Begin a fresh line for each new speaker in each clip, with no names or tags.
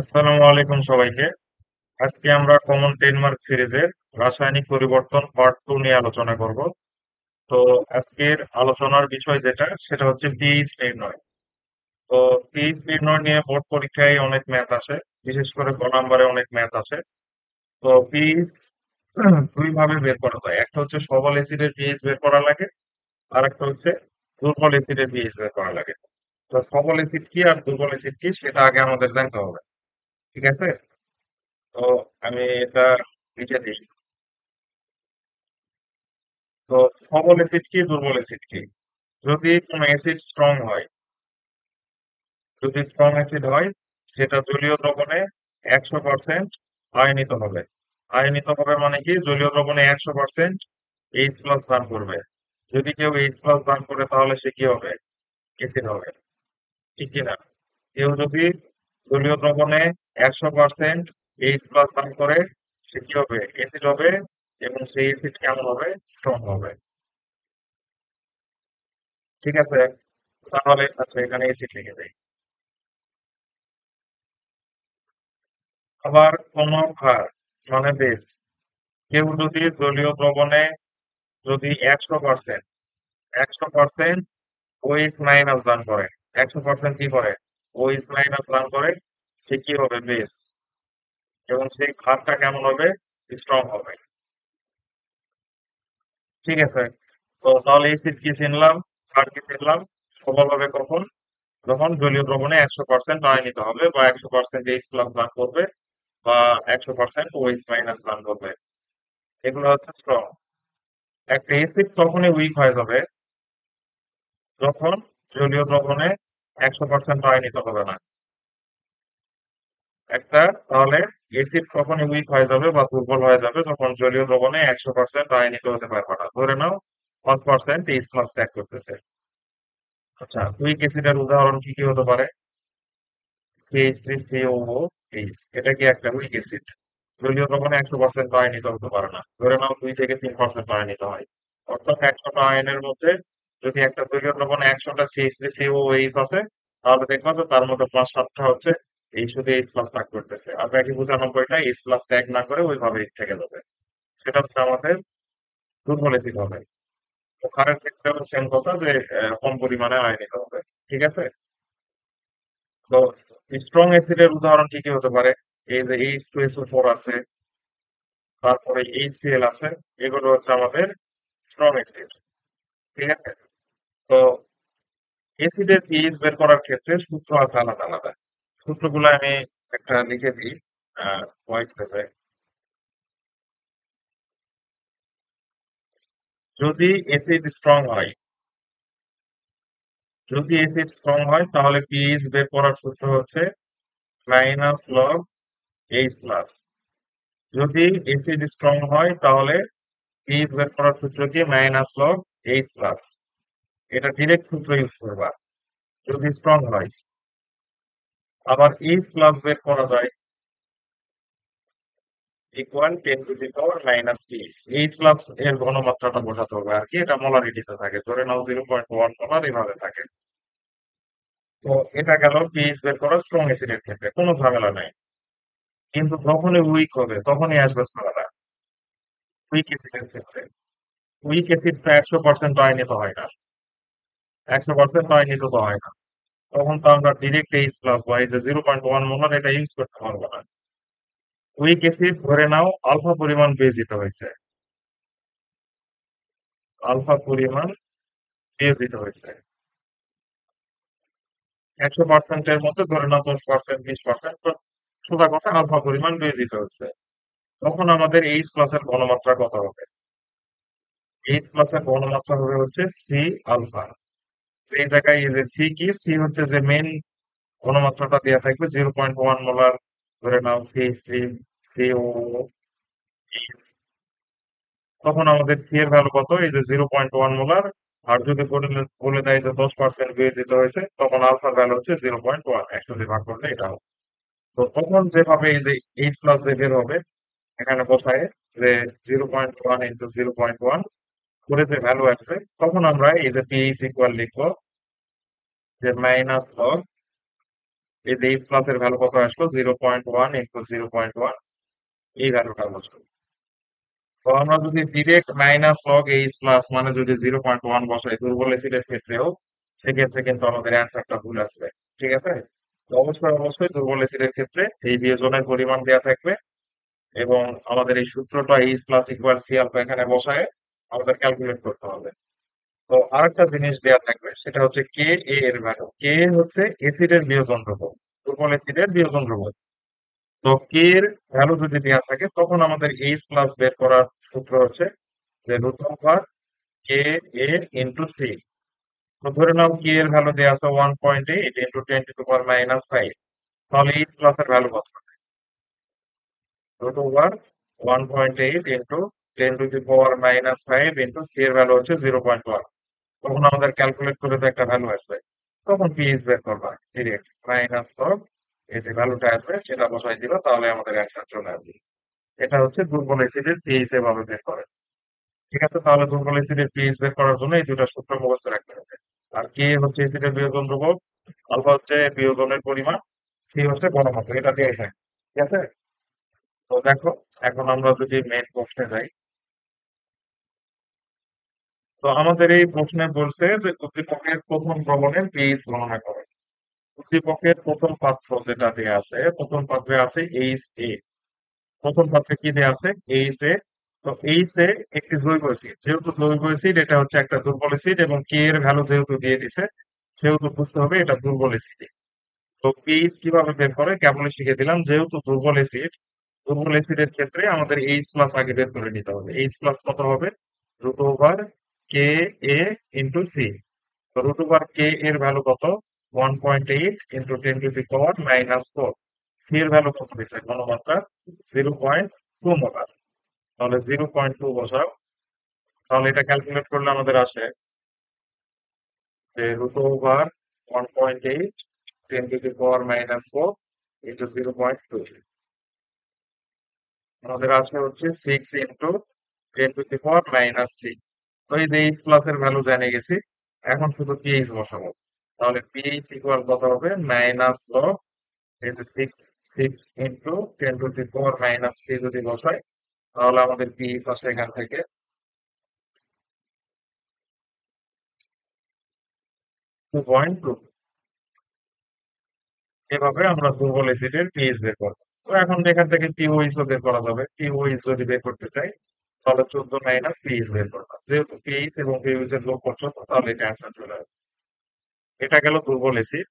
আসসালামু আলাইকুম সবাইকে। আজকে আমরা কমন 10 মার্ক সিরিজের রাসায়নিক পরিবর্তন পার্ট 2 নিয়ে আলোচনা করব। তো আজকের আলোচনার বিষয় যেটা সেটা হচ্ছে পিএইচ নির্ণয়। তো পিএইচ নির্ণয় নিয়ে বোর্ড পরীক্ষায় অনেক ম্যাথ আসে, বিশেষ করে ক নাম্বারে অনেক ম্যাথ আসে। তো পিএইচ দুই ভাবে বের করা যায়, একটা হচ্ছে সবল অ্যাসিডের পিএইচ বের করা লাগে, আর একটা হচ্ছে দুর্বল অ্যাসিডের পিএইচ বের করা লাগে। তো সবল অ্যাসিড কি আর দুর্বল অ্যাসিড কি সেটা আগে আমাদের জানতে হবে, ঠিক আছে? তো আমি এটা লিখে দিই। তো সবল অ্যাসিড কি দুর্বল অ্যাসিড কি? যদি কোনো অ্যাসিড স্ট্রং হয়, যদি স্ট্রং অ্যাসিড হয়, সেটা জলীয় দ্রবণে 100% আয়নিত হবে। আয়নিত হবে মানে কি, জলীয় দ্রবণে 100% এইচ প্লাস দান করবে। যদি কেউ এইচ প্লাস দান করে তাহলে সে কি হবে? অ্যাসিড হবে, ঠিক কিনা? কেউ যদি জলীয় দ্রবণে 100% এইচ প্লাস দান করে, সে কি হবে? অ্যাসিড হবে। এবং সেই অ্যাসিড কেমন হবে? স্ট্রং হবে, ঠিক আছে? তাহলে আচ্ছা, এখানে অ্যাসিড লিখে দেয়। আবার কোন ক্ষার মানে বেস, কেউ যদি জলীয় দ্রবণে যদি 100% ওএইচ মাইনাস দান করে, 100% কি করে? ওএইচ মাইনাস দান করে, সে কি হবে? বেস। এবং সেই ক্ষারটা কেমন হবে? স্ট্রং হবে, ঠিক আছে? তো তাহলে অ্যাসিড কি চিনলাম, ক্ষার কি চিনলাম। সবল হবে কখন? যখন জলীয় দ্রবণে 100% আয়নিত হবে, বা 100% এইচ প্লাস দান করবে, বা 100% ওএইচ মাইনাস দান করবে। এগুলো হচ্ছে স্ট্রং। একটা এসিড তখনই উইক হয়ে যাবে যখন জলীয় দ্রবণে 100% আয়নিত হবে না। একটা তাহলে এসিড তখনই উইক হয়ে যাবে বা দুর্বল হয়ে যাবে যখন জলীয় দ্রবণে 100% আয়নিত হতে পারবে না। ধরে নাও 5% এইচ প্লাস ত্যাগ করতেছে। আচ্ছা, উইক এসিডের উদাহরণ কি কি হতে পারে? CH3COOH, এটা কি একটা উইক এসিড? জলীয় দ্রবণে 100% আয়নিত হতে পারে না। ধরে নাও 2 থেকে 3% আয়নিত হয়। অর্থাৎ 100টা আয়নের মধ্যে যদি একটা জলীয় দ্রবণে 100টা CH3COOH আছে, তাহলে দেখবা যে তার মধ্যে 5-7টা হচ্ছে এই শুধু এইচ প্লাস ত্যাগ করতেছে, আর বাকি 95টা এইচ প্লাস ত্যাগ না করে ওইভাবেই থেকে যাবে। সেটা হচ্ছে আমাদের দুর্বল অ্যাসিড হবে। তো ক্ষারের ক্ষেত্রেও সেম কথা, যে কম পরিমাণে আয়নিত হবে, ঠিক আছে? তো স্ট্রং অ্যাসিডের উদাহরণ কি কি হতে পারে? এই যে H2SO4 আছে, তারপরে HCl আছে, এগুলো হচ্ছে আমাদের স্ট্রং অ্যাসিড, ঠিক আছে? তো অ্যাসিডের পিএইচ বের করার ক্ষেত্রে সূত্র আছে আলাদা আলাদা। সূত্রগুলো আমি একটা লিখে দিই হোয়াইট পেপারে। যদি অ্যাসিড স্ট্রং হয়, যদি অ্যাসিড স্ট্রং হয় তাহলে পিএইচ বের করার সূত্র হচ্ছে -log H+। যদি অ্যাসিড স্ট্রং হয় তাহলে পিএইচ বের করার সূত্র কি? -log H+। এটা ডিরেক্ট সূত্র ইউজ করবা যদি স্ট্রং হয়। আবার এইচ প্লাস বের করা যায় ইকুয়াল 10⁻⁻⁻। এইচ প্লাস এর ঘনমাত্রাটা বোঝাতে হবে আর কি, এটা মোলারিটিতে থাকে। ধরে নাও 0.1 মোলার, এভাবে থাকে। তো এটা গেল পিএইচ বের করা স্ট্রং অ্যাসিডের ক্ষেত্রে, কোনো ঝামেলা নাই। কিন্তু যখনই উইক হবে তখনই আসবে ঝামেলা। উইক অ্যাসিডের ক্ষেত্রে, উইক অ্যাসিড তো 100% আয়নিত হয় না, 100% আয়নিত তো হয় না। তখন তো আমরা ডিরেক্ট এইচ প্লাস বা এই যে 0.1 মোলার এটা ইউজ করতে পারবো না। উইক অ্যাসিড ধরে নাও আলফা পরিমাণ বিয়োজিত হয়েছে, আলফা পরিমাণ বিয়োজিত হয়েছে। 100%-এর মধ্যে ধরে নাও 10%, 20%, তো সোজা কথা আলফা পরিমাণ বিয়োজিত হচ্ছে। তখন আমাদের এইচ প্লাস এর ঘনমাত্রা কত হবে? এইচ প্লাস এর ঘনমাত্রা হবে হচ্ছে সি আলফা। সেই জায়গায় এই যে সি কি, সি হচ্ছে যে মেন ঘনমাত্রাটা দেওয়া থাকবে 0.1 মোলার। ধরে নাও CH3COO, তখন আমাদের সি এর ভ্যালু কত? এই যে 0.1 মোলার। আর যদি বলে বলে দেয় যে 10% বিয়োজিত হয়েছে, তখন আলফার ভ্যালু হচ্ছে 0.1, 100 দিয়ে ভাগ করলে এটা হবে। তো তখন যেভাবে এই যে এইচ প্লাস যে বের হবে, এখানে বসায় যে 0.1 ইন্টু 0.1 করে যে ভ্যালু আসবে, তখন আমরা এই যে পিএইচ ইকুয়াল লিখবো যে এই যে এইচ প্লাস এর ভ্যালু কত আসলো, 0.1 ইন্টু 0.1, এই ভ্যালুটা বসলো। তো আমরা যদি direct minus log H plus মানে যদি 0.1 বসাই দুর্বল অ্যাসিডের ক্ষেত্রেও, সেক্ষেত্রে কিন্তু আমাদের অ্যান্সারটা ভুল আসবে। ঠিক আছে? তো অবশ্যই অবশ্যই দুর্বল অ্যাসিডের ক্ষেত্রে এই বিয়োজনের পরিমাণ দেওয়া থাকবে, এবং আমাদের এই সূত্রটা H plus equal C alpha এখানে বসায় আমাদের ক্যালকুলেট করতে হবে। তো আরেকটা জিনিস দেওয়া থাকবে, সেটা হচ্ছে কে এ এর ভ্যালু। কে হচ্ছে এসিডের বিয়োজন ধ্রুবক, দুর্বল এসিডের বিয়োজন ধ্রুবক। তো কে এর ভ্যালু যদি দেওয়া থাকে তখন আমাদের এইচ প্লাস বের করার সূত্র হচ্ছে যে রুট ওভার কে এ ইন্টু সি। তো ধরে নাও কে এর ভ্যালু দেওয়া আছে 1.8 ইন্টু 10⁻⁻5, তাহলে এইচ প্লাস এর ভ্যালু কত হবে? Root over 1.8 into 10⁻⁻5 into C এর ভ্যালু হচ্ছে 0.1। তখন আমাদের ক্যালকুলেট করে তো একটা ভ্যালু আসবে, তখন পিএইচ বের করবা ডিরেক্ট মাইনাস লগ এই যে ভ্যালুটা আসবে সেটা বসাই দিবা, তাহলে আমাদের অ্যান্সার চলে আসবে। এটা হচ্ছে দুর্বল অ্যাসিডের পিএইচ এভাবে বের করে। ঠিক আছে? তাহলে দুর্বল অ্যাসিডের পিএইচ বের করার জন্য এই দুটো সূত্র মুখস্থ রাখতে হবে। আর কে হচ্ছে অ্যাসিডের বিয়োজন ধ্রুবক, আলফা হচ্ছে বিয়োজনের পরিমাণ, সি হচ্ছে ঘনমাত্রা, এটা দিয়ে থাকে। ঠিক আছে? তো দেখো, এখন আমরা যদি মেইন প্রশ্নে যাই, তো আমাদের এই প্রশ্নে বলছে যে উদ্দীপকের প্রথম দ্রবণের পিএইচ গণনা করো। উদ্দীপকের প্রথম পাত্র যেটা দেয়া আছে, প্রথম পাত্রে আছে এইচ এ। প্রথম পাত্রে কি দেয়া আছে? H A. তো এইচ এ একটি জৈব অ্যাসিড, যেহেতু জৈব অ্যাসিড এটা হচ্ছে একটা দুর্বল অ্যাসিড, এবং কে এর ভ্যালু যেহেতু দিয়ে দিছে সেহেতু বুঝতে হবে এটা দুর্বল অ্যাসিড। তো পিএইচ কিভাবে বের করে কেবলই শিখে দিলাম। যেহেতু দুর্বল অ্যাসিড, দুর্বল অ্যাসিডের ক্ষেত্রে আমাদের এইচ প্লাস আগে বের করে নিতে হবে। এইচ প্লাস কত হবে? রুট ওভার কে এ ইন্টু সি। তো রুট ওভার কে এর ভ্যালু কত? 1.8 ইন্টু 10⁻⁻4। সি এর ভ্যালু কত দিচ্ছে? ঘনমাত্রা 0.2 মোলার। তাহলে 0.2 বসাও। তাহলে এটা ক্যালকুলেট করলে আমাদের আসে যে রুট ওভার 1.8 10⁻⁻4 ইন্টু 0.2, আমাদের আসে হচ্ছে 6 ইন্টু 10⁻⁻3। তো এই যে এইচ প্লাস এর ভ্যালু জেনে গেছি, এখন শুধু পিএইচ বসাবো। তাহলে পিএইচ ইকুয়াল কত হবে? মাইনাস লগ এই যে 6 ইন্টু 10⁻⁻3 যদি বসাই, তাহলে আমাদের পিএইচ আসে এখান থেকে 2.2। এভাবে আমরা দুর্বল অ্যাসিডের পিএইচ বের করবো। তো এখন এখান থেকে পিওএইচ ও বের করা যাবে। পিওএইচ যদি বের করতে চাই তাহলে 14 মাইনাস পিএইচ বের করবো। যেহেতু পিএইচ এবং পিওএইচ এর যোগ করছো, তাহলে এটা অ্যান্সার চলে আসবে। এটা গেল দুর্বল অ্যাসিড।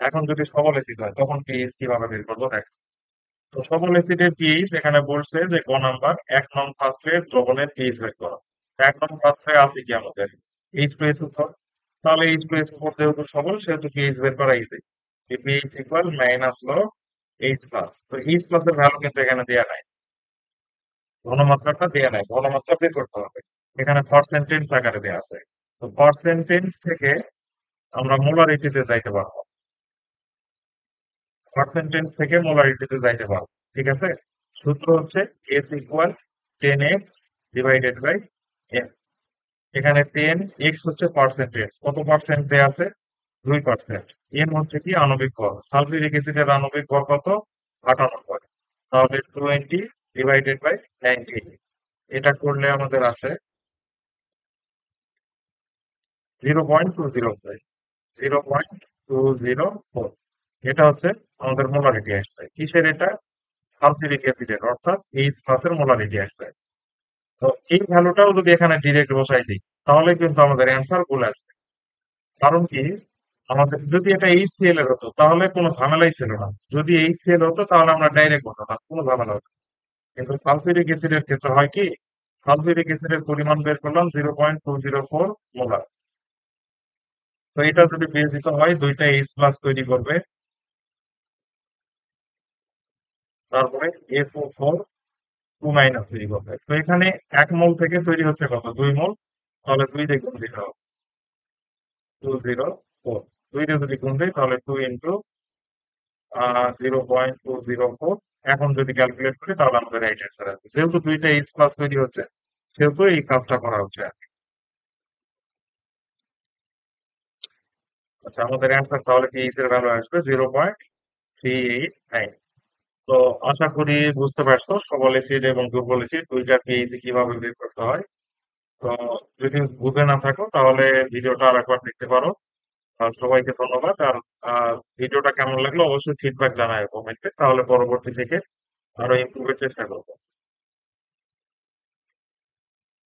এখন যদি সবল অ্যাসিড হয় তখন পিএইচ কিভাবে বের করবো দেখ। তো সবল অ্যাসিডের পিএইচ এখানে বলছে যে ক নাম্বার 1 নং পাত্রের দ্রবণের পিএইচ বের করো। 1 নং পাত্রে আছে কি আমাদের H2SO4। তাহলে H2SO4 যেহেতু সবল সেহেতু পিএইচ বের করা easy. PH equal minus log H plus. তো এইচ প্লাস এর ভ্যালু কিন্তু এখানে দেয়া নাই, ঘনমাত্রাটা দেয়া নাই, ঘনমাত্রা বের করতে হবে। এখানে পার্সেন্টেজ আকারে দেয়া আছে। তো পার্সেন্টেজ থেকে আমরা মোলারিটিতে যাইতে পারবো, পার্সেন্টেজ থেকে মোলারিটিতে যাইতে পারবো। ঠিক আছে? সূত্র হচ্ছে S equal 10x divided by M. এখানে 10x হচ্ছে পার্সেন্টেজ, কত পার্সেন্ট দেয়া আছে? 2%। এম হচ্ছে কি? আণবিক ভর। সালফিউরিক অ্যাসিডের আণবিক ভর কত? 98। তাহলে 20 ডিভাইডেড বাই 90। এটা করলে আমাদের আসে 0.204। 0.204, এটা হচ্ছে আমাদের মোলারিটি আসছে। কিসের এটা? সালফিউরিক অ্যাসিডের, অর্থাৎ এইচ প্লাস এর মোলারিটি আসছে। তো এই ভ্যালুটাও যদি এখানে ডিরেক্ট বসাই দিই তাহলে কিন্তু আমাদের অ্যান্সার ভুল আসবে। কারণ কি? আমাদের যদি এটা এইচসিএল এর হতো তাহলে কোনো ঝামেলাই ছিল না। যদি এইচসিএল হতো তাহলে আমরা ডাইরেক্ট বসাতাম, কোনো ঝামেলা হতো না। কিন্তু সালফিউরিক অ্যাসিডের ক্ষেত্রে হয় কি? সালফিউরিক অ্যাসিডের পরিমাণ বের করলাম 0.204 মোলার। তো এটা যদি বিয়োজিত হয় দুইটা এইচ প্লাস তৈরি করবে, তারপরে SO4 2 মাইনাস তৈরি করবে। তো এখানে 1 মোল থেকে তৈরি হচ্ছে কত? 2 মোল। তাহলে 2 দিয়ে গুণ দিতে হবে, 204। 2 দিয়ে যদি গুণ দিই তাহলে 2 ইন্টু 0.204। এখন যদি ক্যালকুলেট করি তাহলে আমাদের রাইট অ্যান্সার আসবে। যেহেতু দুইটা এইচ প্লাস তৈরি হচ্ছে সেহেতু এই কাজটা করা হচ্ছে আর কি। আচ্ছা, আমাদের অ্যান্সার তাহলে কি এইচ এর ভ্যালু আসবে 0.204। 389। তো আশা করি বুঝতে পারছো সবল অ্যাসিড এবং দুর্বল অ্যাসিড দুইটার পিএইচ কিভাবে বের করতে হয়। তো যদি বুঝে না থাকো তাহলে ভিডিওটা আরেকবার দেখতে পারো। আর সবাইকে ধন্যবাদ। আর ভিডিওটা কেমন লাগলো অবশ্যই ফিডব্যাক জানায় কমেন্টে, তাহলে পরবর্তী থেকে আরো ইমপ্রুভের চেষ্টা করবো।